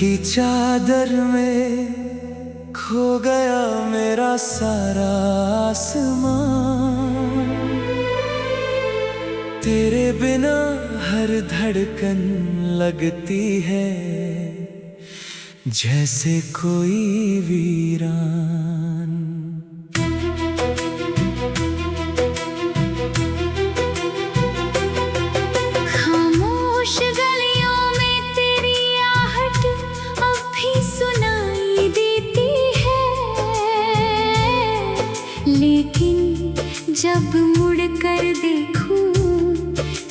की चादर में खो गया मेरा सारा आसमां। तेरे बिना हर धड़कन लगती है जैसे कोई वीरान। खामोश गलियों में तेरी आहट अब भी सुनाई देती है, लेकिन जब मुड़ कर देखूं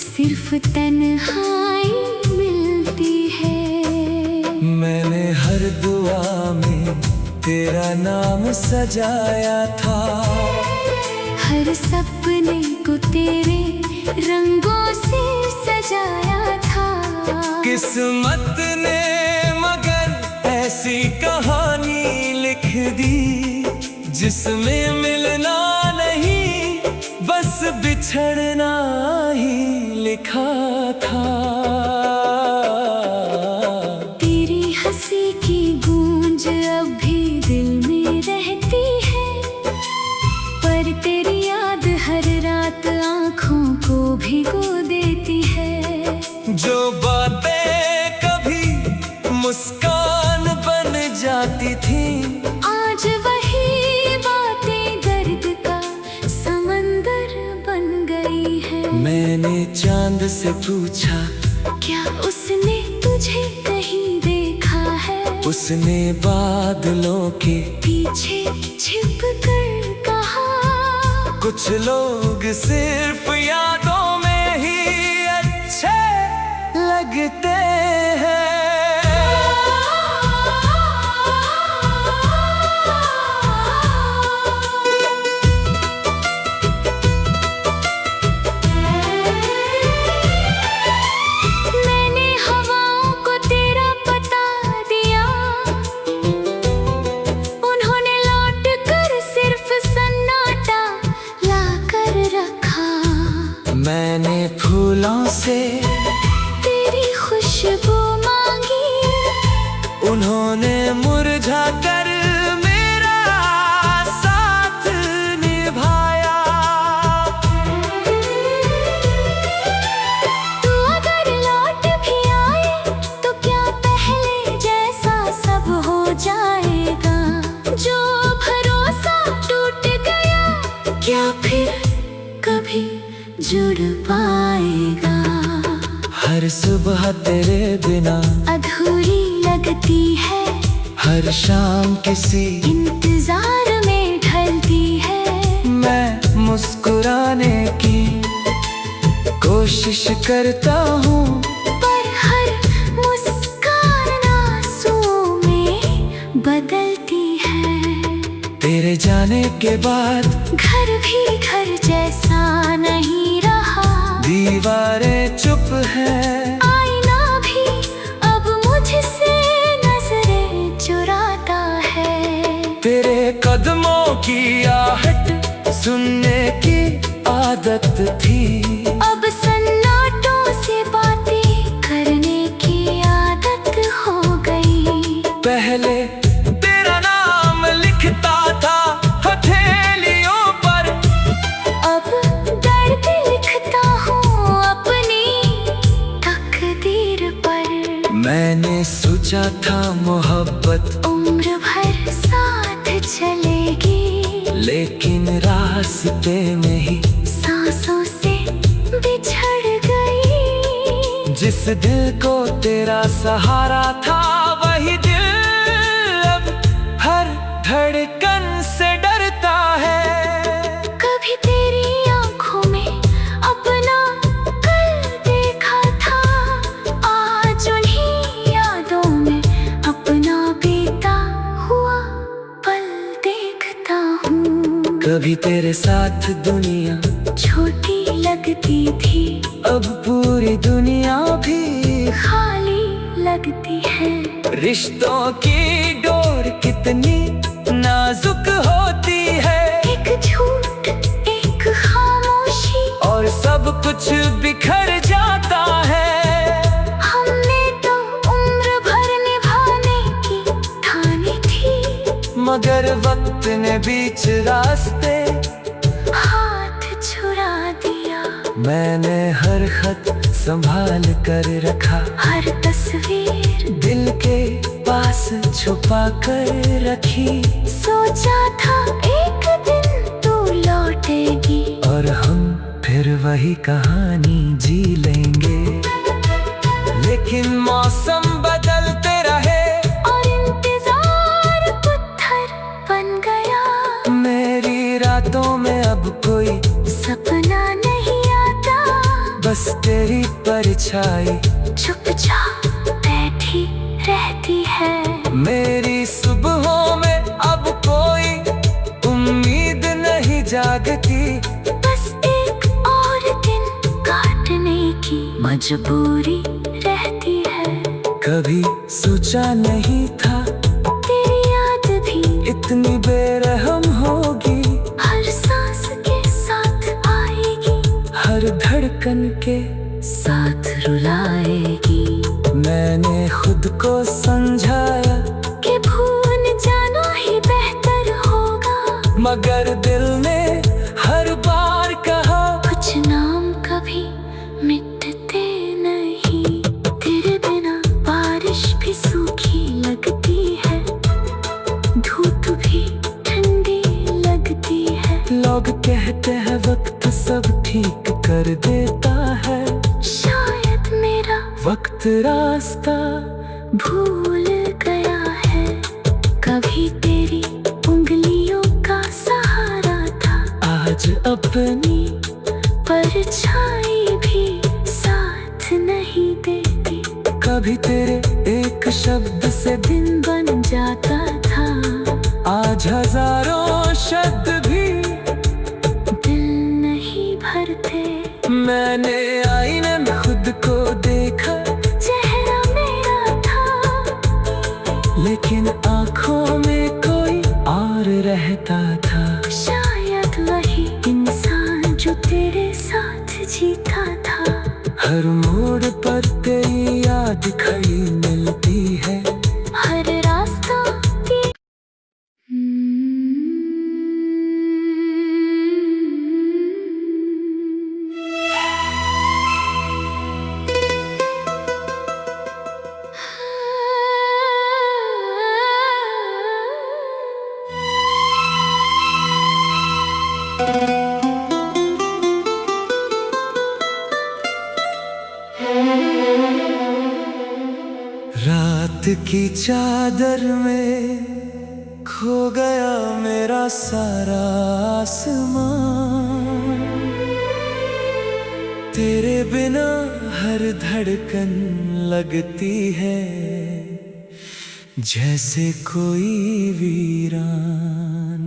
सिर्फ तन्हाई मिलती है। मैंने हर दुआ में तेरा नाम सजाया था, हर सपने को तेरे रंगों से सजाया था। किस्मत ने मगर ऐसी कहानी लिख दी जिसमें मिलना नहीं बस बिछड़ना ही लिखा था। तेरी हंसी की गूंज अब भी दिल में रहती है, पर तेरी याद हर रात आँखों को भिगो देती है। जो बातें कभी मुस्कान बन जाती थी आज वही बातें दर्द का समंदर बन गई है। मैंने चांद से पूछा क्या उसने तुझे कहीं देखा है? उसने बादलों के पीछे छिप कर कहा कुछ लोग सिर्फ यादों में ही अच्छे लगते हैं। मैंने हवाओं को तेरा पता दिया, उन्होंने लौट कर सिर्फ सन्नाटा ला कर रखा। मैंने फूलों से तेरी खुशबू मांगी, उन्होंने मुरझा कर मेरा साथ निभाया। तू अगर लौट भी आए तो क्या पहले जैसा सब हो जाएगा? जो भरोसा टूट गया क्या फिर कभी जुड़ पाएगा? हर सुबह तेरे बिना अधूरी लगती है, हर शाम किसी इंतजार में ढलती है। मैं मुस्कुराने की कोशिश करता हूँ, पर हर मुस्कान आंसुओं में बदलती है। तेरे जाने के बाद घर भी घर जैसा नहीं रहा, दीवारें चुप है, आईना भी अब मुझसे नजरें चुराता है। तेरे कदमों की आहट सुनने की आदत थी, अब सन्नाटों से बातें करने की आदत हो गई। पहले तेरा नाम लिखता था हथेलियों पर, अब दर्द लिखता हूँ अपनी तकदीर पर। मैंने सोचा था मोहब्बत उम्र भर साथ चलेगी, लेकिन रास्ते में ही सांसों से बिछड़ गई। जिस दिल को तेरा सहारा था वही दिल अब हर धड़कन से डरता है। कभी तेरी आंखों में अपना कल देखा था, आज उन्हीं यादों में अपना बीता हुआ पल देखता हूँ। कभी तेरे साथ दुनिया छोटी लगती थी, अब पूरी दुनिया भी खाली लगती है। रिश्तों की डोर कितनी नाजुक होती है, एक झूठ एक खामोशी और सब कुछ बिखर जाता है। हमने तो उम्र भर निभाने मगर वक्त ने बीच रास्ते हाथ छुड़ा दिया। मैंने हर खत संभाल कर रखा, हर तस्वीर दिल के पास छुपा कर रखी। सोचा था एक दिन तू लौटेगी और हम फिर वही कहानी जी लेंगे। लेकिन मौसम बदलते रहे और इंतजार पत्थर बन गया। मेरी रातों में अब कोई सपना नहीं आता, बस तेरी परछाई चुपचाप बैठी रहती है। मेरी सुबहों में अब कोई उम्मीद नहीं जागती, बस एक और दिन काटने की मजबूरी रहती है। कभी सोचा नहीं था तेरी याद भी इतनी बेरहम होगी। हर सांस के साथ आएगी, हर धड़कन के साथ रुलाएगी। मैंने खुद को समझाया कि भूल जाना ही बेहतर होगा, मगर दिल ने हर बार कहा कुछ नाम कभी मिटते नहीं। तेरे बिना बारिश भी सूखी लगती है, धूप भी ठंडी लगती है। लोग कहते हैं वक्त सब ठीक कर देता है, शायद मेरा वक्त रास्ता भूल गया है। कभी तेरी उंगलियों का सहारा था, आज अपनी परछाई भी साथ नहीं देती। कभी तेरे एक शब्द से दिन बन जाता था, आज हजारों शब्द भी दिल नहीं भरते। मैंने आईने में खुद को देखा, चेहरा मेरा था, लेकिन आंखों में कोई और रहता था। शायद वही इंसान जो तेरे साथ जीता था। हर मोड़ पर तेरी याद खड़ी मिलती है, हर रास्ता रात की चादर में खो गया मेरा सारा आसमां। तेरे बिना हर धड़कन लगती है जैसे कोई वीरान।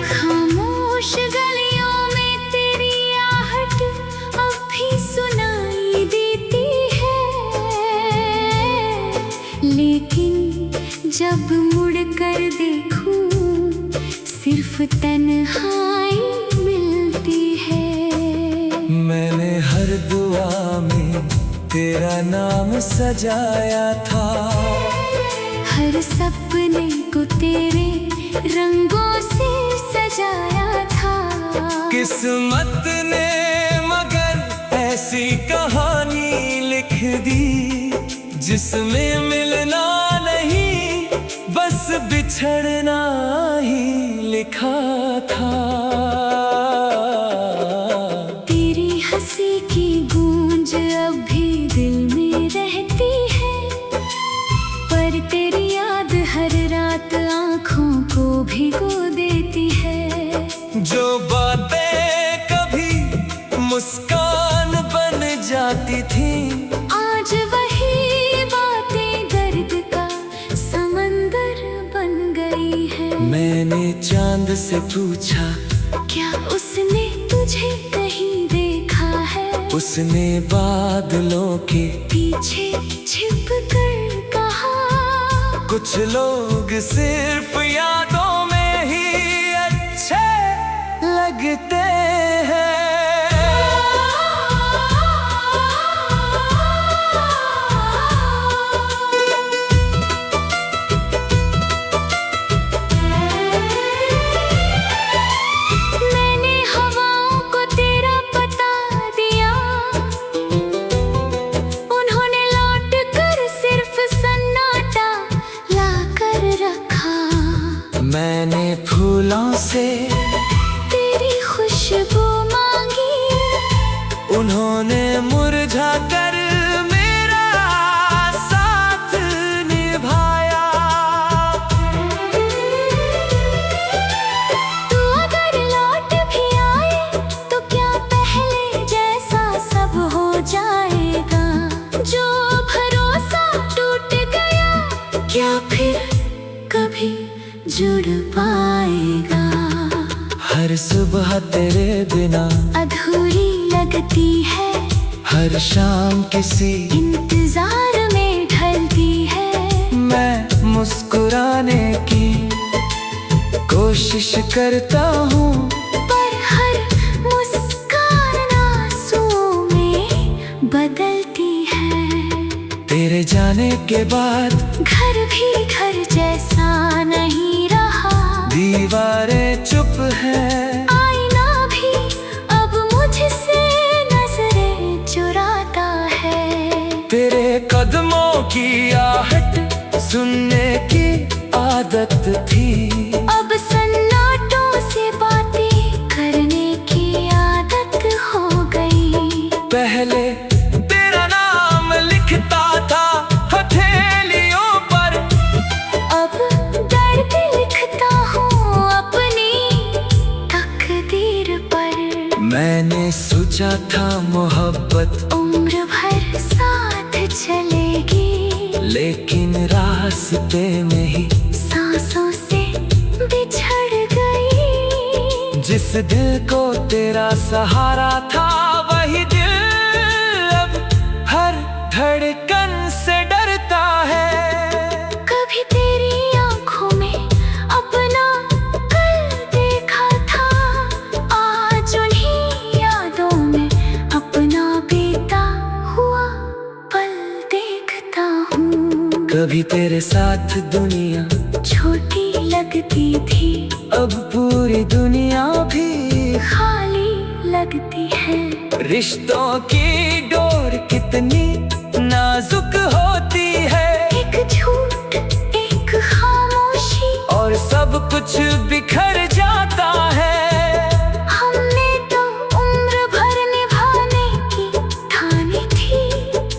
खामोश गलियों में तेरी आहट अब भी सुनाई देती है, लेकिन जब मुड़ कर देखूं सिर्फ तन्हाई मिलती है। मैंने हर दुआ में तेरा नाम सजाया था, हर सपने को तेरे रंगों से सजाया था। किस्मत ने मगर ऐसी कहानी लिख दी जिसमें मिलना नहीं बस बिछड़ना ही लिखा था। तेरी हंसी की गूंज अब भी दिल में रहती है, पर तेरी याद हर रात आँखों को भिगो देती है। जो बातें कभी मुस्कान बन जाती थी, आज वही बातें दर्द का समंदर बन गई है। मैंने चांद से पूछा क्या उसने तुझे कहीं देखा है? उसने बादलों के पीछे छिप कर कहा, कुछ लोग सिर्फ यादों में ही अच्छे लगते हैं। जुड़ पाएगा। हर सुबह तेरे बिना अधूरी लगती है, हर शाम किसी इंतजार में ढलती है। मैं मुस्कुराने की कोशिश करता हूँ, पर हर मुस्कान आंसुओं में बदलती है। तेरे जाने के बाद घर भी घर जैसा नहीं रहा, दीवारें चुप है, आईना भी अब मुझसे नजरें चुराता है। तेरे कदमों की आहट सुनने की आदत थी, अब सन्नाटों से बातें करने की आदत हो गई। पहले तेरा नाम लिखता था हथेलियों पर, अब दर्द लिखता हूँ अपनी तकदीर पर। मैंने सोचा था मोहब्बत उम्र भर साथ चलेगी, लेकिन रास्ते में ही सांसों से बिछड़ गई। जिस दिल को तेरा सहारा था, वही दिल अब हर धड़कन से डरता है। कभी तेरी आंखों में अपना कल देखा था, आज उन्हीं यादों में अपना बीता हुआ पल देखता हूँ। कभी तेरे साथ दुनिया छोटी लगती थी, अब पूरी दुनिया भी खाली लगती है। रिश्तों की डोर कितनी नाजुक होती है, एक झूठ एक खामोशी और सब कुछ बिखर जाता है। हमने तो उम्र भर निभाने की ठानी थी,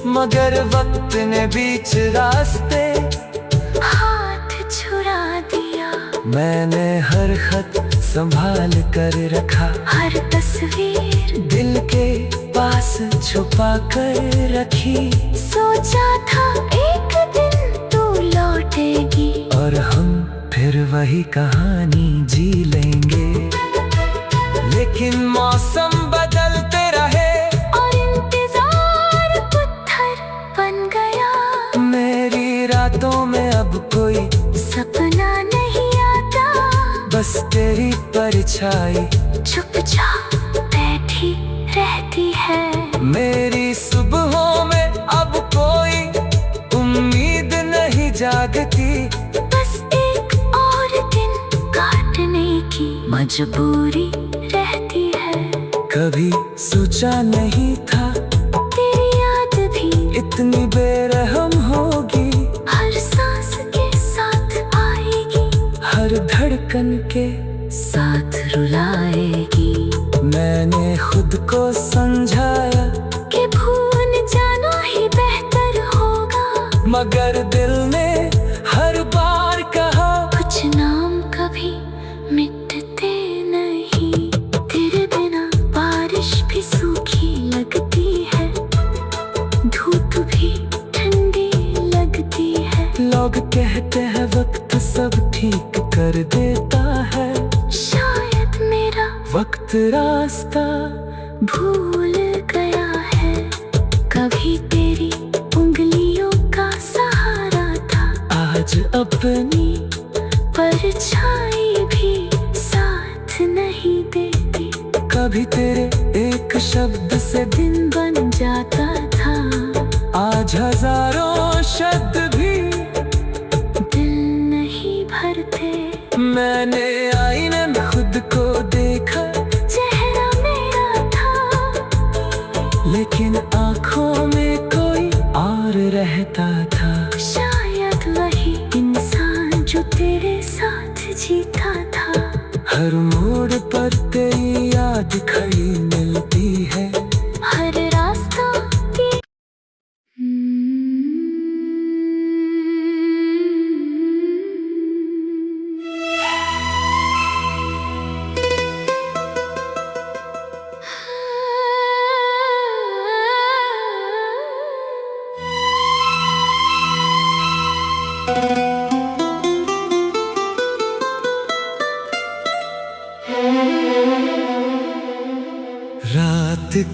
मगर वक्त ने बीच रास्ते हाथ छुड़ा दिया। मैंने हर खत संभाल कर रखा, हर तस्वीर दिल के पास छुपा कर रखी। सोचा था एक दिन तू लौटेगी, और हम फिर वही कहानी जी लेंगे, लेकिन मौसम बदलते रहे और इंतजार पत्थर बन गया। मेरी रातों में अब कोई सपना नहीं आता, बस तेरी परछाई चुपचाप बैठी रहती है। मेरी सुबहों में अब कोई उम्मीद नहीं जागती, बस एक और दिन काटने की मजबूरी रहती है। कभी सोचा नहीं था तेरी याद भी इतनी बेरहम होगी, हर सांस के साथ आएगी, हर धड़कन के साथ रुलाएगी। मैंने खुद को समझाया कि भूल जाना ही बेहतर होगा, मगर दिल ने हर बार कहा कुछ नाम कभी मिटते नहीं। तेरे बिना बारिश भी सूखी लगती है, धूप भी ठंडी लगती है। लोग कहते हैं वक्त सब ठीक कर देता है, शायद मेरा वक्त रास्ता भूल गया है। कभी तेरी उंगलियों का सहारा था, आज अपनी परछाई भी साथ नहीं देती। कभी तेरे एक शब्द से दिन बन जाता था, आज हजारों शब्द भी दिल नहीं भरते। मैंने आईने में खुद को देखा, चेहरा मेरा था, लेकिन आंखों में कोई और रहता था। शायद वही इंसान जो तेरे साथ जीता था। हर मोड़ पर तेरी याद खड़ी मिलती है, हर रास्ता की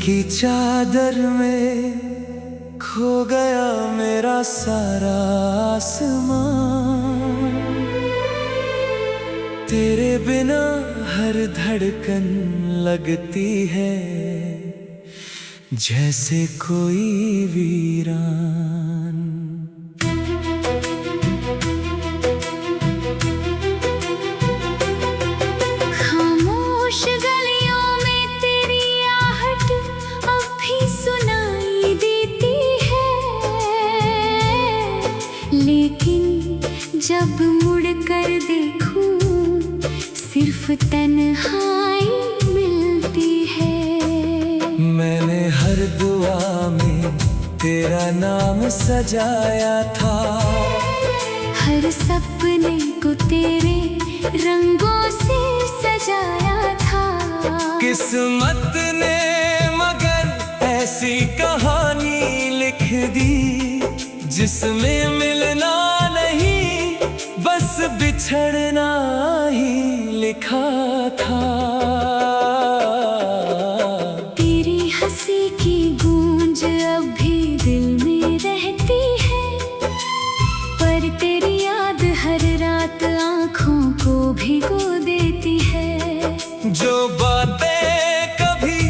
की चादर में खो गया मेरा सारा आसमां। तेरे बिना हर धड़कन लगती है जैसे कोई वीरान। खामोश गलियों में तेरी आहट अब भी सुनाई देती है, लेकिन जब मुड़ कर देखूं सिर्फ तन्हाई मिलती है। मैंने हर दुआ में तेरा नाम सजाया था, हर सपने को तेरे रंगों से सजाया था। किस्मत ने मगर ऐसी कहानी लिख दी जिसमें मिलना नहीं बस बिछड़ना ही लिखा था। तेरी हंसी की गूंज अब भी दिल में रहती है, पर तेरी याद हर रात आँखों को भिगो देती है। जो बातें कभी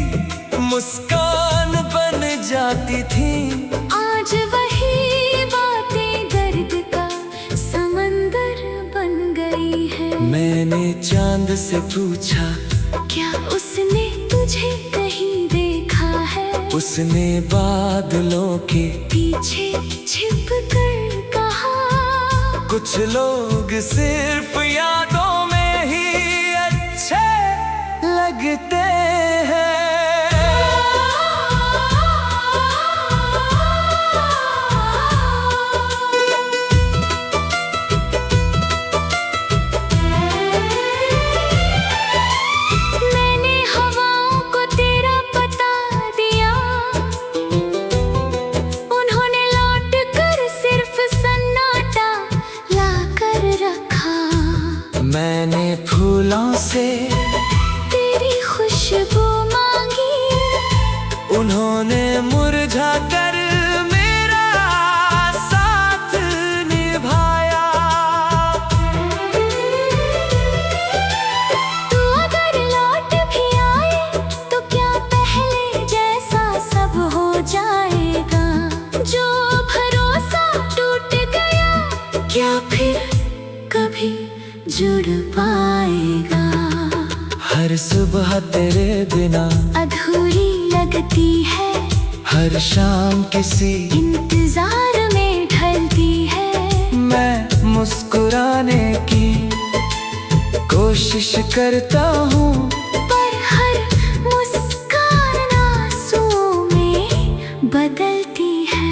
मुस्कान बन जाती थी आज वही बातें दर्द का समंदर बन गई है। मैंने चांद से पूछा क्या उसने तुझे कहीं देखा है? उसने बादलों के पीछे छिप कर कहा कुछ लोग सिर्फ यादों में ही अच्छे लगते हैं। मैंने हवाओं को तेरा पता दिया, उन्होंने लौट कर सिर्फ सन्नाटा ला कर रखा। मैंने फूलों से तेरी खुशबू मांगी, उन्होंने मुरझा कर मेरा साथ निभाया। तू अगर लौट भी आए तो क्या पहले जैसा सब हो जाएगा? जो भरोसा टूट गया क्या फिर कभी जुड़ पाएगा? हर सुबह तेरे बिना अधूरी लगती है, हर शाम किसी इंतजार में ढलती है। मैं मुस्कुराने की कोशिश करता हूँ, पर हर मुस्कान आंसुओं में बदलती है।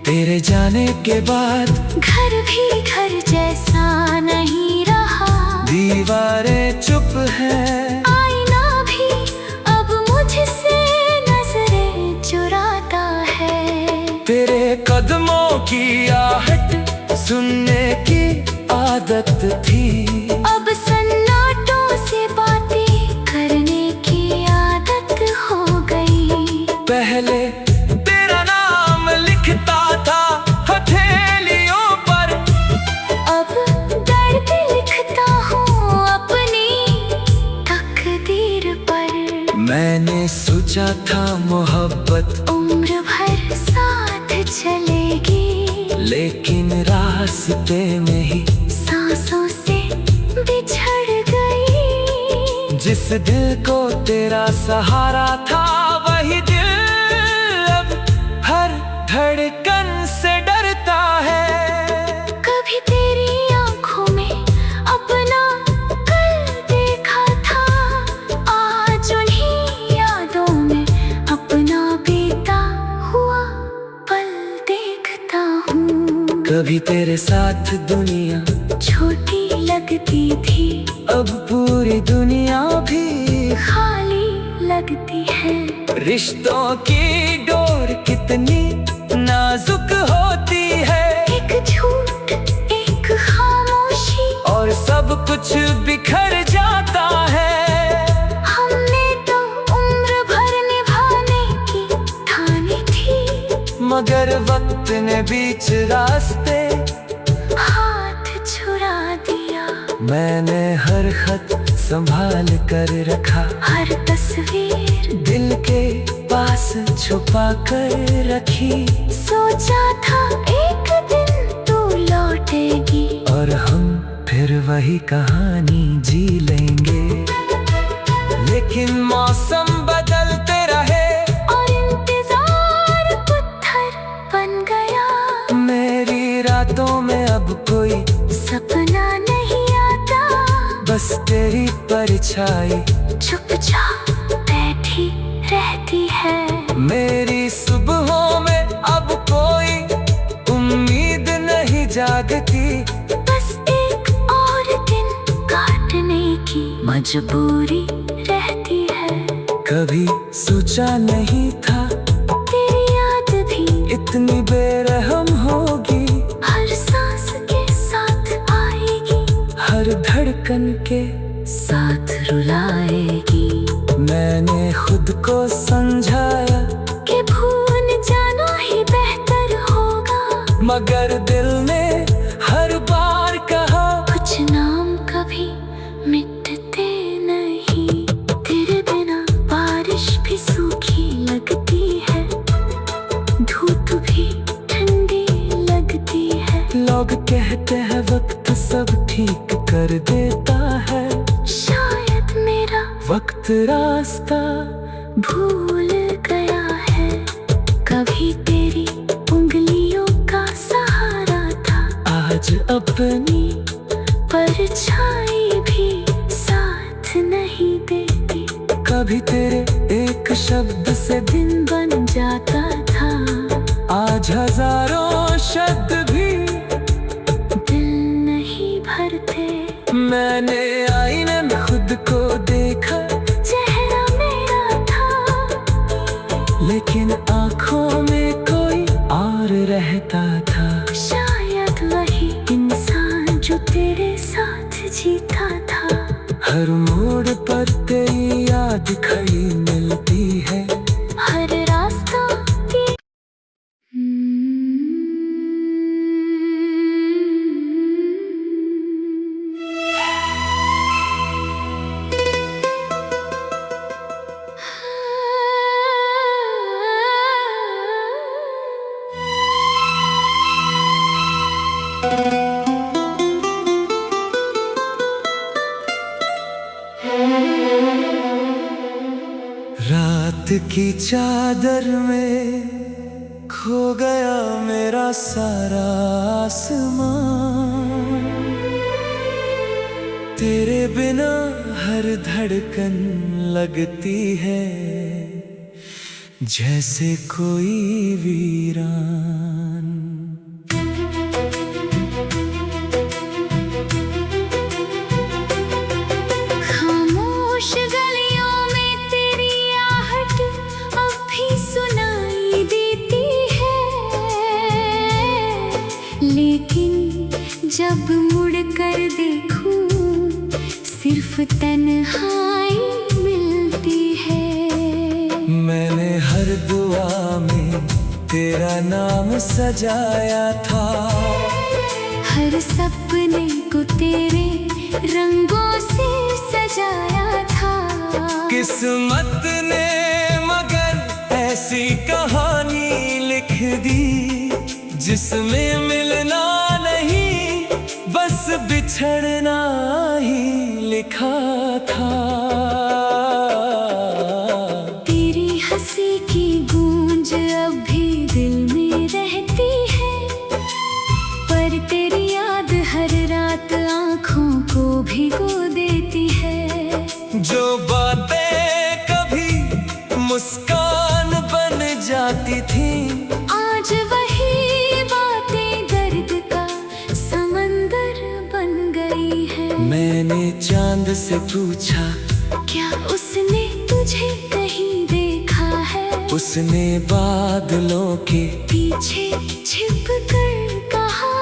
तेरे जाने के बाद घर भी घर जैसा नहीं रहा, दीवारें चुप हैं, आईना भी अब मुझसे नजरें चुराता है। तेरे कदमों की आहट सुनने की आदत थी, अब सन्नाटों से बातें करने की आदत हो गई। पहले तेरा नाम लिखता था हथेलियों पर, अब दर्द लिखता हूँ अपनी तकदीर पर। मैंने सोचा था मोहब्बत उम्र भर साथ चलेगी, लेकिन रास्ते में ही सांसों से बिछड़ गई। जिस दिल को तेरा सहारा था वही दिल अब हर धड़कन से डरता है। कभी तेरी आंखों में अपना कल देखा था, आज उन्हीं यादों में अपना बीता हुआ पल देखता हूँ। कभी तेरे साथ दुनिया छोटी लगती थी, अब पूरी दुनिया भी खाली लगती है। रिश्तों की डोर कितनी नाजुक होती है, एक झूठ एक खामोशी और सब कुछ बिखर जाता है। हमने तो उम्र भर निभाना मगर वक्त ने बीच रास्ते हाथ छुड़ा दिया। मैंने हर खत संभाल कर रखा, हर तस्वीर दिल के पास छुपा कर रखी। सोचा था एक दिन तू लौटेगी और हम फिर वही कहानी जी लेंगे। लेकिन मौसम बदलते रहे और इंतजार पत्थर बन गया। मेरी रातों में अब कोई सपना नहीं आता, बस तेरी परछाई चुपचाप बैठी रहती है। मेरी सुबहों में अब कोई उम्मीद नहीं जागती, बस एक और दिन काटने की मजबूरी रहती है। कभी सोचा नहीं था तेरी याद भी इतनी बेरहम होगी, हर सांस के साथ आएगी, हर धड़कन के साथ रुलाएगी। मैंने खुद को समझाया कि भूल जाना ही बेहतर होगा, मगर दिल ने हर बार कहा कुछ नाम कभी मिटते नहीं। तेरे बिना बारिश भी सूखी लगती है, धूप भी ठंडी लगती है। लोग कहते हैं वक्त सब ठीक कर देता है, शायद मेरा वक्त रास्ता भूल गया है। कभी तेरी उंगलियों का सहारा था, आज अपनी परछाई भी साथ नहीं देती। कभी तेरे एक शब्द से दिन बन जाता था, आज हजारों शब्द भी दिल नहीं भरते। मैंने आईने में खुद को देखा, चेहरा मेरा था, लेकिन आंखों में कोई और रहता था। शायद वही इंसान जो तेरे साथ जीता था। हर मोड़ पर तेरी याद खड़ी मिलती है, हर रास्ता रात की चादर में खो गया मेरा सारा आसमां। तेरे बिना हर धड़कन लगती है जैसे कोई वीरान। खामोश गलियों में तेरी आहट अब भी सुनाई देती है, लेकिन जब मुड़ कर देखूं सिर्फ तन्हाई मिलती है। मैंने हर दुआ में तेरा नाम सजाया था, हर सपने को तेरे रंगों से सजाया था। किस्मत ने मगर ऐसी कहानी लिख दी जिसमें मिलना नहीं बस बिछड़ना ही लिखा था। तेरी हंसी की गूंज अब भी दिल में रहती है, पर तेरी याद हर रात आँखों को भिगो देती है। जो बातें कभी मुस्कान बन जाती थी, आज वही बातें दर्द का समंदर बन गई है। मैंने चांद से पूछा क्या उसने तुझे कहीं देखा है? उसने बादलों के पीछे छिप कर कहा,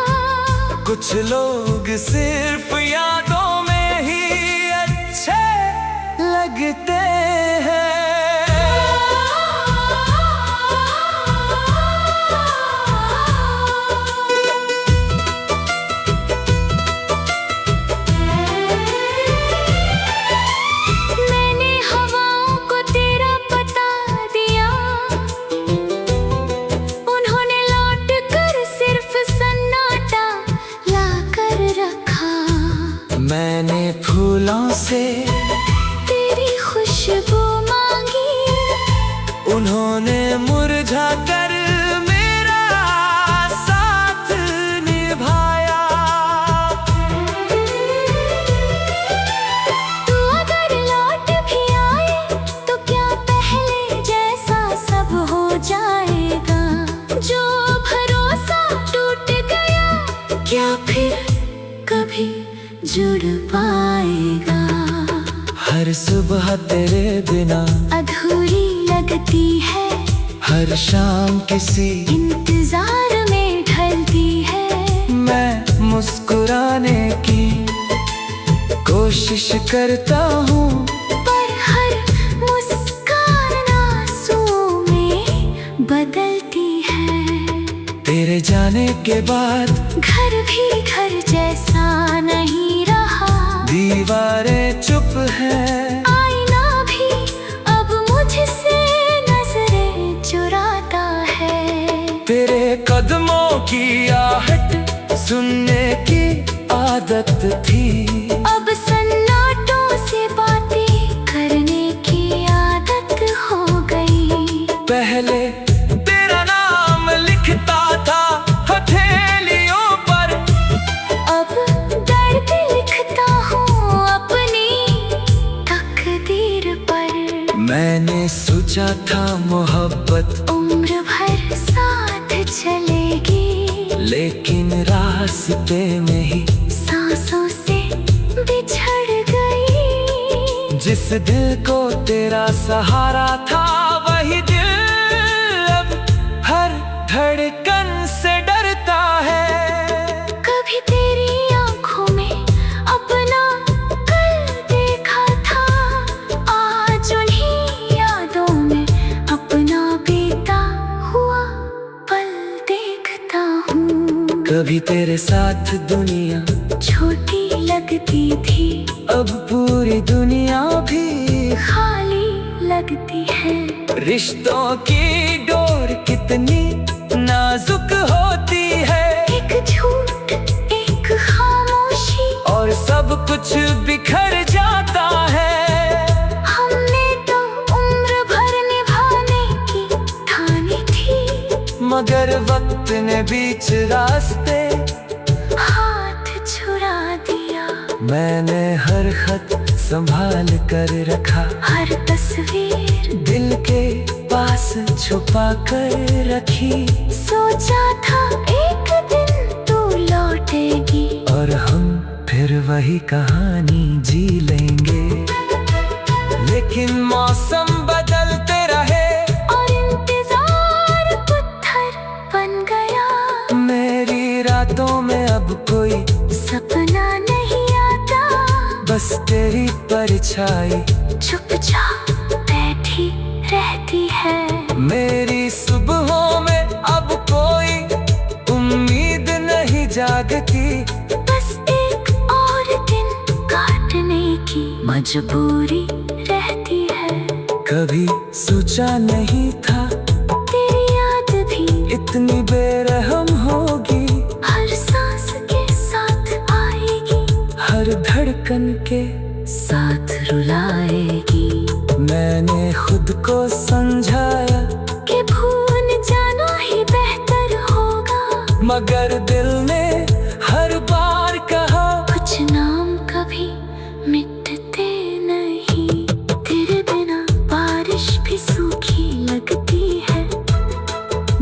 कुछ लोग सिर्फ यादों में ही अच्छे लगते हैं। क्या फिर कभी जुड़ पाएगा? हर सुबह तेरे बिना अधूरी लगती है, हर शाम किसी इंतजार में ढलती है। मैं मुस्कुराने की कोशिश करता हूँ, पर हर मुस्कान आंसुओं में बदलती है। तेरे जाने के बाद घर भी घर जैसा नहीं रहा, दीवारें चुप है, आईना भी अब मुझसे नजरें चुराता है। तेरे कदमों की आहट सुनने की आदत थी, अब सन्नाटों से बातें करने की आदत हो गई। पहले तेरा नाम लिखता था हथेलियों पर, अब दर्द लिखता हूँ अपनी तकदीर पर। मैंने सोचा था मोहब्बत उम्र भर साथ चलेगी, लेकिन रास्ते में ही सांसों से बिछड़ गई। जिस दिल को तेरा सहारा था, वही दिल अब हर धड़कन से डरता है। कभी तेरी आंखों में अपना कल देखा था, आज उन्हीं यादों में अपना बीता हुआ पल देखता हूँ। कभी तेरे साथ दुनिया छोटी लगती थी, अब पूरी दुनिया भी खाली लगती है। रिश्तों की डोर कितनी नाजुक होती है, एक झूठ एक खामोशी और सब कुछ बिखर जाता है। हमने तो उम्र भर निभाने की ठानी थी, मगर वक्त ने बीच रास्ते हाथ छुड़ा दिया। मैंने हर खत संभाल कर रखा, हर तस्वीर दिल के पास छुपा कर रखी, सोचा था एक दिन तू लौटेगी, और हम फिर वही कहानी जी लेंगे। लेकिन मौसम बदलते रहे और इंतजार पत्थर बन गया। मेरी रातों में अब कोई सपना नहीं आता, बस तेरी परछाई चुपचाप बैठी रहती है। मेरी सुबहों में अब कोई उम्मीद नहीं जागती, बस एक और दिन काटने की मजबूरी रहती है। कभी सोचा नहीं था तेरी याद भी इतनी बेरहम होगी, हर सांस के साथ आएगी, हर धड़कन के साथ रुलाएगी। मैंने खुद को समझाया कि भूल जाना ही बेहतर होगा, मगर दिल ने हर बार कहा कुछ नाम कभी मिटते नहीं। तेरे बिना बारिश भी सूखी लगती है,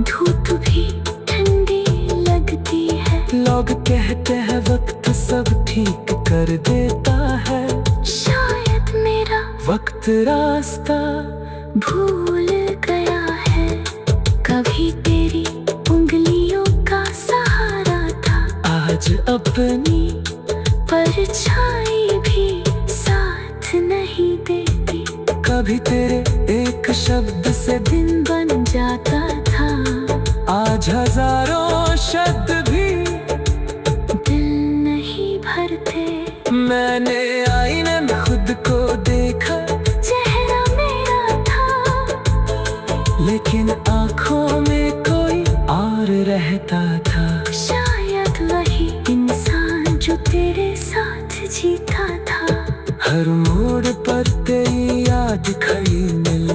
धूप भी ठंडी लगती है। लोग कहते हैं वक्त सब ठीक कर देता है, शायद मेरा वक्त रास्ता भूल गया है। कभी तेरी उंगलियों का सहारा था, आज अपनी परछाई भी साथ नहीं देती। कभी तेरे एक शब्द से दिन बन जाता था, आज हजारों शब्द भी दिल नहीं भरते। मैंने आईने में खुद को देखा, चेहरा मेरा था, लेकिन आंखों में कोई और रहता था। शायद वही इंसान जो तेरे साथ जीता था। हर मोड़ पर तेरी याद खड़ी मिल